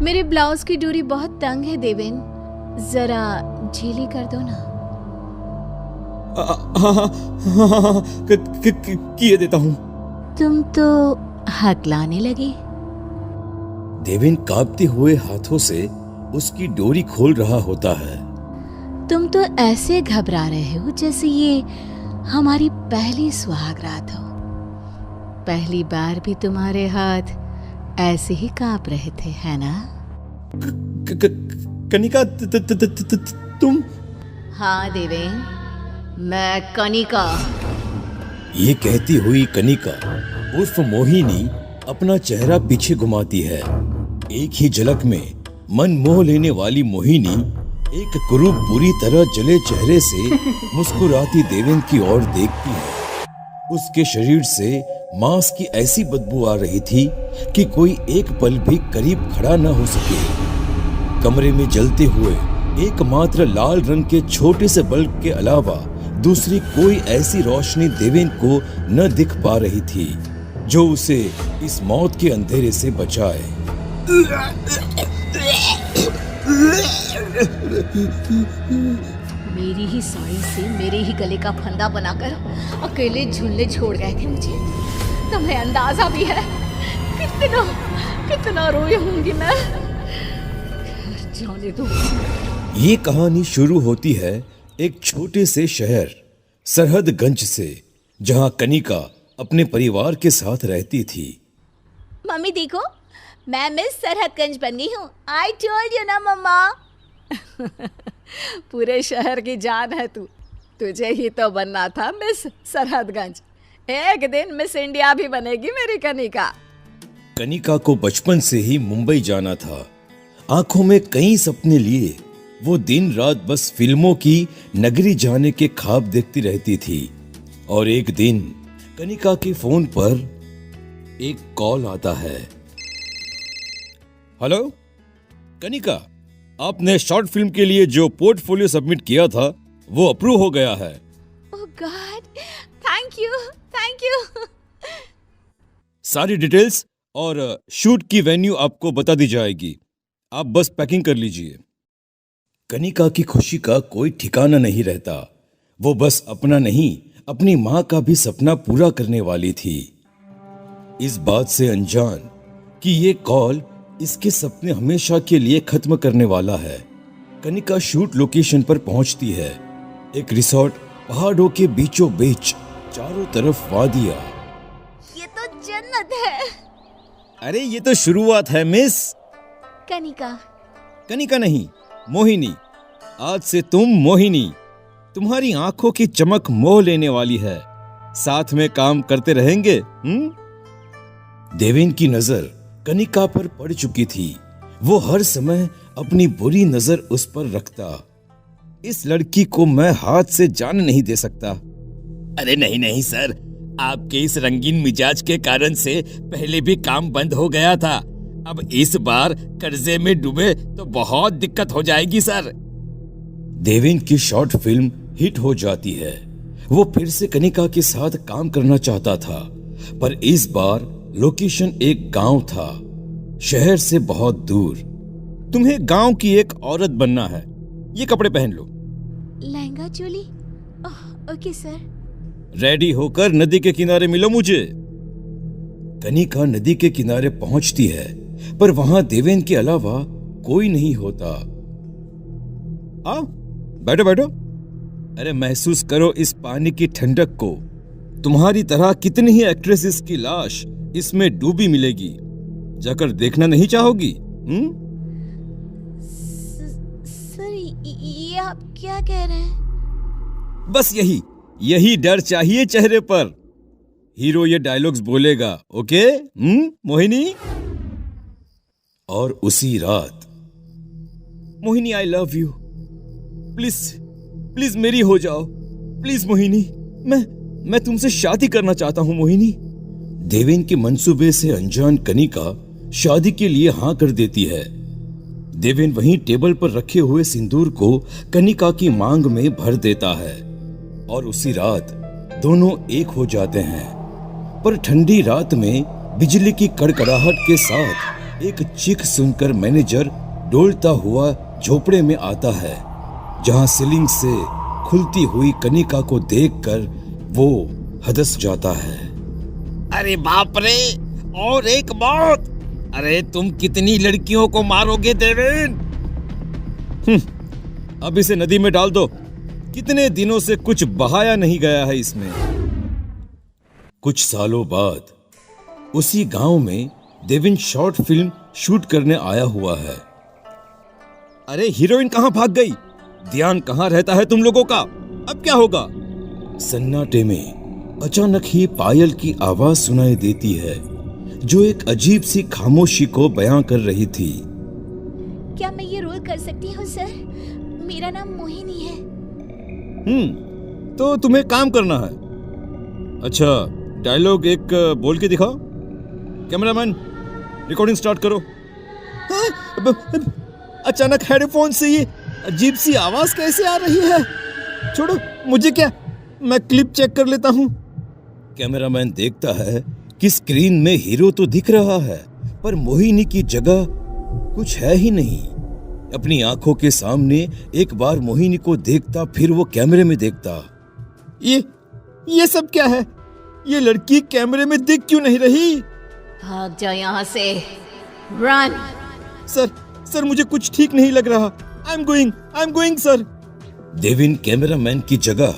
मेरे ब्लाउज की डोरी बहुत तंग है देवेन, जरा ढीली कर दो ना। हाँ, किए देता हूँ। तुम तो हकलाने लगे। देवेन कांपते हुए हाथों से उसकी डोरी खोल रहा होता है। तुम तो ऐसे घबरा रहे हो जैसे ये हमारी पहली सुहागरात हो। पहली बार भी तुम्हारे हाथ ऐसे ही कांप रहे थे, है ना? कनिका, तुम? हाँ देवेन, मैं कनिका। ये कहती हुई कनिका उर्फ मोहिनी अपना चेहरा पीछे घुमाती है। एक ही झलक में मन मोह लेने वाली मोहिनी एक कुरूप बुरी तरह जले चेहरे से मुस्कुराती देवेन की ओर देखती है। उसके शरीर से मांस की ऐसी बदबू आ रही थी कि कोई एक पल भी करीब खड़ा न हो सके। कमरे में जलते हुए एकमात्र लाल रंग के छोटे से बल्ब के अलावा दूसरी कोई ऐसी रोशनी देवेन को न दिख पा रही थी जो उसे इस मौत के अंधेरे से बचाए। मेरी ही साड़ी से मेरे ही गले का फंदा बनाकर अकेले झूलने छोड़ गए थे मुझे। तुम्हें अंदाजा भी है कितना रोई होंगी मैं। जाने दो। ये कहानी शुरू होती है एक छोटे से शहर सरहदगंज से, जहां कनिका अपने परिवार के साथ रहती थी। मम्मी देखो, मैं मिस सरहदगंज बन गई हूँ। आई टोल्ड यू ना मम्मा। पूरे शहर की जान है तू। तुझे ही तो बनना था मिस सरहदगंज। एक दिन मिस इंडिया भी बनेगी मेरी कनिका। कनिका को बचपन से ही मुंबई जाना था। आंखों में कई सपने लिए वो दिन रात बस फिल्मों की नगरी जाने के ख्वाब देखती रहती थी। और एक दिन कनिका के फोन पर एक कॉल आता है। हेलो कनिका, आपने शॉर्ट फिल्म के लिए जो पोर्टफोलियो सबमिट किया था वो अप्रूव हो गया है। ओह गॉड, थैंक यू। सारी डिटेल्स और शूट की वेन्यू आपको बता दी जाएगी। आप बस पैकिंग कर लीजिए। कनिका की खुशी का कोई ठिकाना नहीं रहता। वो बस अपना नहीं, अपनी मां का भी सपना पूरा करने वाली थी। इस बात से अनजान कि ये कॉल इसके सपने हमेशा के लिए खत्म करने वाला है, कनिका शूट लोकेशन पर पहुंचती है। एक रिसोर्ट पहाड़ों के बीचों बीच, चारों तरफ वादियां। ये तो जन्नत है। अरे ये तो शुरुआत है मिस। कनिका नहीं, मोहिनी। आज से तुम मोहिनी। तुम्हारी आंखों की चमक मोह लेने वाली है। साथ में काम करते रहेंगे। देवेन की नजर कनिका पर पड़ चुकी थी। वो हर समय अपनी बुरी नजर उस पर रखता। इस लड़की को मैं हाथ से जाने नहीं दे सकता। अरे नहीं सर, आपके इस रंगीन मिजाज के कारण से पहले भी काम बंद हो गया था। अब इस बार कर्जे में डूबे तो बहुत दिक्कत हो जाएगी सर। देवेन की शॉर्ट फिल्म हिट हो जाती है। वो फिर से कनिका के साथ काम करना चाहता था, पर इस बार लोकेशन एक गांव था, शहर से बहुत दूर। तुम्हें गांव की एक औरत बनना है। ये कपड़े पहन लो। Lehenga choli? Okay sir. Ready होकर नदी के किनारे मिलो मुझे। कनिका नदी के किनारे पहुंचती है, पर वहां देवेन के अलावा कोई नहीं होता। आओ बैठो। अरे महसूस करो इस पानी की ठंडक को। तुम्हारी तरह कितनी ही एक्ट्रेसेस की लाश इसमें डूबी मिलेगी। जाकर देखना नहीं चाहोगी? सर, ये आप क्या कह रहे हैं? बस यही डर चाहिए चेहरे पर। हीरो ये डायलॉग्स बोलेगा, ओके मोहिनी? और उसी रात, Mohini I love you, please मेरी हो जाओ, प्लीज मोहिनी, मैं तुमसे शादी करना चाहता हूं मोहिनी। देवेन के मंसूबे से अनजान कनिका शादी के लिए हां कर देती है। देवेन वहीं टेबल पर रखे हुए सिंदूर को कनिका की मांग में भर देता है और उसी रात दोनों एक हो जाते हैं। पर ठंडी रात में बिजली की कड़कड़ाहट के साथ एक चीख सुनकर मैनेजर डोलता हुआ झोपड़े में आता है, जहां सीलिंग से खुलती हुई कनिका को देखकर वो हदस जाता है। अरे बाप रे, और एक मौत! अरे तुम कितनी लड़कियों को मारोगे देवेन? अब इसे नदी में डाल दो। कितने दिनों से कुछ बहाया नहीं गया है इसमें। कुछ सालों बाद उसी गांव में देवेन शॉर्ट फिल्म शूट करने आया हुआ है। अरे हीरोइन कहां भाग गई? ध्यान कहां रहता है तुम लोगों का? अब क्या होगा? सन्नाटे में अचानक ही पायल की आवाज सुनाई देती है, जो एक अजीब सी खामोशी को बयां कर रही थी। क्या मैं ये रोल कर सकती हूँ सर? मेरा नाम मोहिनी है। तो तुम्हें काम करना है। अच्छा, डायलॉग एक बोल के दिखाओ। कैमरामैन, रिकॉर्डिंग स्टार्ट करो। अचानक हेडफोन से ये अजीब सी आवाज कैसे आ रही है? छोड़ो, मुझे क्या, मैं क्लिप चेक कर लेता हूँ। कैमरामैन देखता है कि स्क्रीन में हीरो तो दिख रहा है, पर मोहिनी की जगह कुछ है ही नहीं। अपनी आंखों के सामने एक बार मोहिनी को देखता, फिर वो कैमरे में देखता। ये सब क्या है? ये लड़की कैमरे में दिख क्यों नहीं रही? भाग जाओ यहाँ से। रन। सर मुझे कुछ ठीक नहीं लग रहा। I am going sir. Deven cameraman की जगह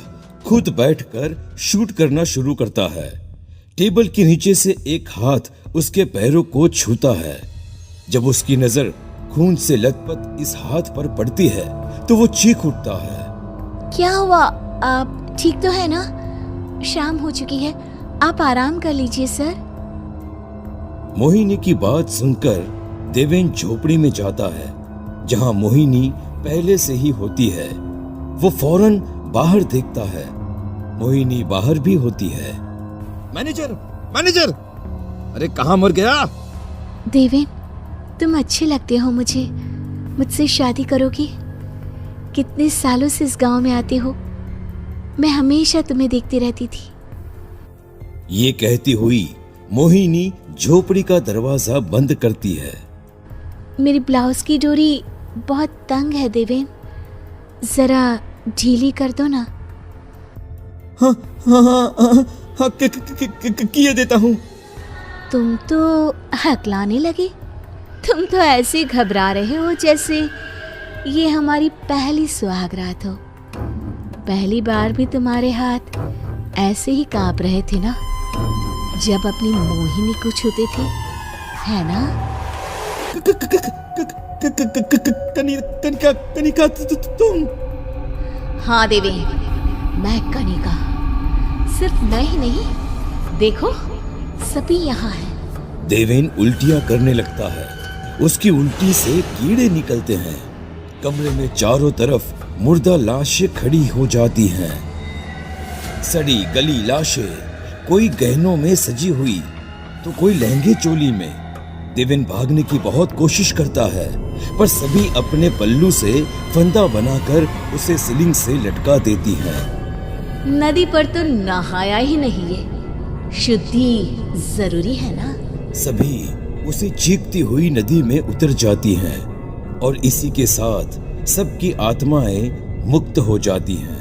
खुद बैठकर शूट करना शुरू करता है। टेबल के नीचे से एक हाथ उसके पैरों को छूता है। जब उसकी नजर खून से लथपथ इस हाथ पर पड़ती है तो वो चीख उठता है। क्या हुआ? आप ठीक तो है ना? शाम हो चुकी है, आप आराम कर लीजिए सर। मोहिनी की बात सुनकर देवेन झोपड़ी में जाता है, जहां मोहिनी पहले से ही होती है। वो फौरन बाहर देखता है। मोहिनी बाहर भी होती है। मैनेजर, अरे कहां मर गया? देवेन, तुम अच्छे लगते हो मुझे। मुझसे शादी करोगी? कितने सालों से इस गांव में आते हो, मैं हमेशा तुम्हें देखती रहती थी। ये कहती हुई मोहिनी झोपड़ी का दरवाजा बंद करती है। मेरी ब्लाउज की डोरी बहुत तंग है देवेन, जरा ढीली कर दो ना। हाँ, किए देता हूँ। तुम तो हकलाने लगे। तुम तो ऐसे घबरा रहे हो जैसे ये हमारी पहली सुहागरात हो। पहली बार भी तुम्हारे हाथ ऐसे ही कांप रहे थे ना, जब अपनी मोहिनी को छूते थे, है ना? कनिका तुम? हाँ देवी, मैं कनिका। सिर्फ मैं ही नहीं, देखो सभी यहाँ है। देवेन उल्टियां करने लगता है। उसकी उल्टी से कीड़े निकलते हैं। कमरे में चारों तरफ मुर्दा लाशें खड़ी हो जाती हैं। सड़ी गली लाशें, कोई गहनों में सजी हुई तो कोई लहंगे चोली में। देवेन भागने की बहुत कोशिश करता है, पर सभी अपने पल्लू से फंदा बनाकर उसे सीलिंग से लटका देती हैं। नदी पर तो नहाया ही नहीं है, शुद्धि जरूरी है ना? सभी उसे चीखती हुई नदी में उतर जाती हैं और इसी के साथ सबकी आत्माएं मुक्त हो जाती हैं।